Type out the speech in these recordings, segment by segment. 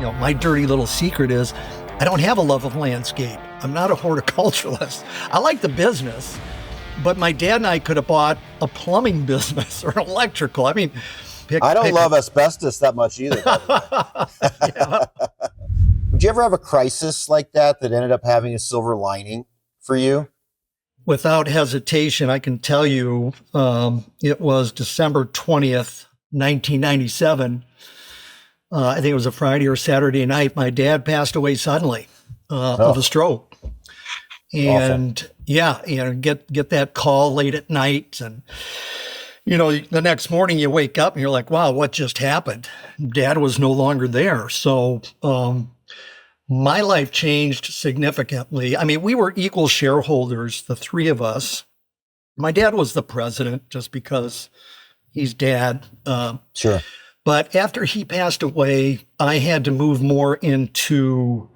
My dirty little secret is I don't have a love of landscape. I'm not a horticulturalist. I like the business, but my dad and I could have bought a plumbing business or electrical. I mean, I don't love asbestos that much either. Yeah. Did you ever have a crisis like that ended up having a silver lining for you? Without hesitation, I can tell you it was December 20th, 1997. I think it was a Friday or Saturday night. My dad passed away suddenly of a stroke. And awful. Get that call late at night. And, the next morning you wake up and you're like, wow, what just happened? Dad was no longer there. So my life changed significantly. I mean, we were equal shareholders, the three of us. My dad was the president just because he's dad. Sure. But after he passed away, I had to move more into,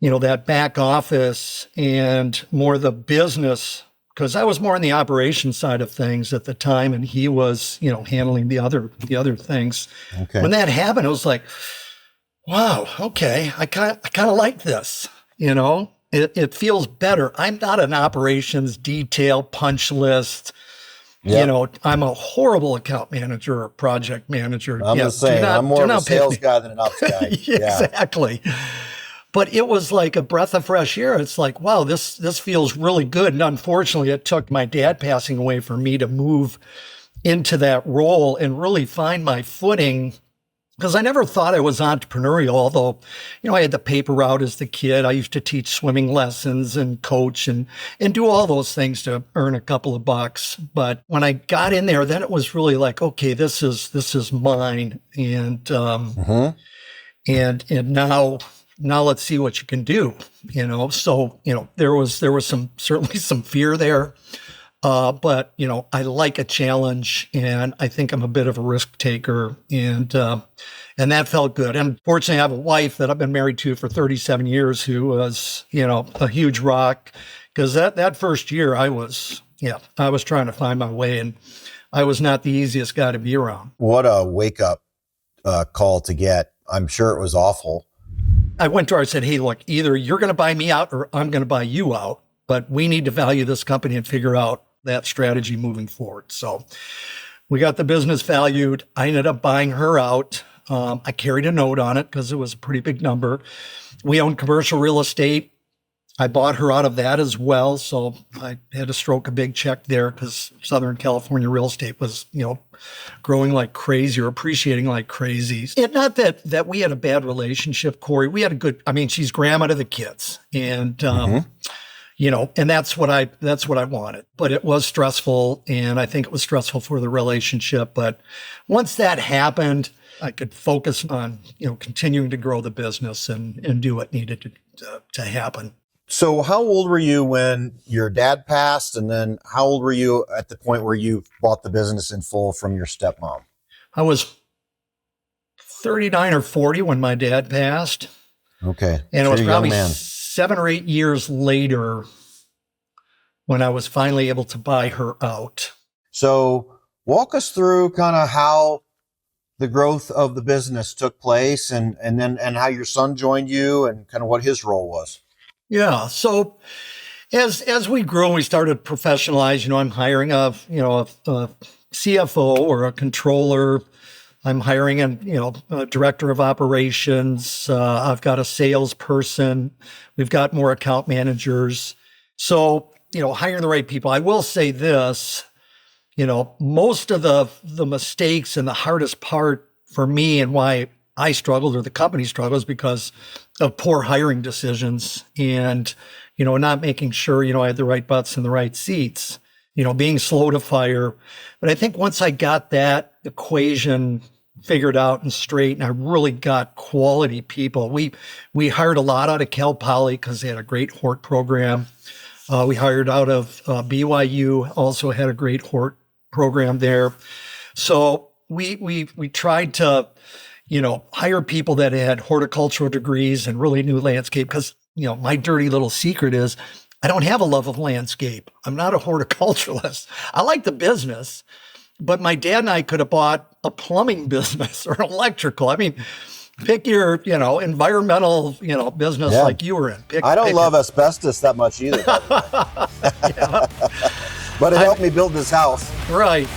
that back office and more the business, because I was more on the operations side of things at the time, and he was, handling the other things. Okay. When that happened, it was like, wow, okay, I kind of like this. It feels better. I'm not an operations detail punch list. Yep. I'm a horrible account manager or project manager. I'm the same. I'm more of a sales guy than an ops guy. Exactly. But it was like a breath of fresh air. It's like, wow, this feels really good. And unfortunately, it took my dad passing away for me to move into that role and really find my footing. Because I never thought I was entrepreneurial, although, I had the paper route as the kid. I used to teach swimming lessons and coach and do all those things to earn a couple of bucks. But when I got in there, then it was really like, okay, this is mine. And, and now let's see what you can do, So, there was certainly some fear there. But, I like a challenge, and I think I'm a bit of a risk taker, and that felt good. And fortunately, I have a wife that I've been married to for 37 years who was, a huge rock, because that first year I was trying to find my way, and I was not the easiest guy to be around. What a wake up call to get. I'm sure it was awful. I went to her, I said, hey, look, either you're going to buy me out or I'm going to buy you out, but we need to value this company and figure out that strategy moving forward. So we got the business valued. I ended up buying her out. I carried a note on it because it was a pretty big number. We own commercial real estate. I bought her out of that as well. So I had to stroke a big check there because Southern California real estate was, growing like crazy or appreciating like crazy. And not that we had a bad relationship, Corey. We had a good, she's grandma to the kids. And, and that's what I wanted, but it was stressful. And I think it was stressful for the relationship. But once that happened, I could focus on, continuing to grow the business and do what needed to happen. So how old were you when your dad passed? And then how old were you at the point where you bought the business in full from your stepmom? I was 39 or 40 when my dad passed. Okay. And it was probably 7 or 8 years later when I was finally able to buy her out. So walk us through kind of how the growth of the business took place and how your son joined you and kind of what his role was. Yeah. So as we grew and we started to professionalize, I'm hiring a CFO or a controller. I'm hiring a director of operations. I've got a salesperson. We've got more account managers. So, hiring the right people. I will say this, most of the mistakes and the hardest part for me and why I struggled or the company struggles because of poor hiring decisions and, not making sure, I had the right butts in the right seats, being slow to fire. But I think once I got that equation figured out and straight, and I really got quality people. We hired a lot out of Cal Poly because they had a great Hort program. We hired out of BYU, also had a great Hort program there. So we tried to, hire people that had horticultural degrees and really knew landscape because, my dirty little secret is I don't have a love of landscape. I'm not a horticulturalist. I like the business, but my dad and I could have bought a plumbing business or electrical. pick your, environmental, business Yeah. like you were in. I don't pick love it. asbestos that much either. But it helped me build this house. Right.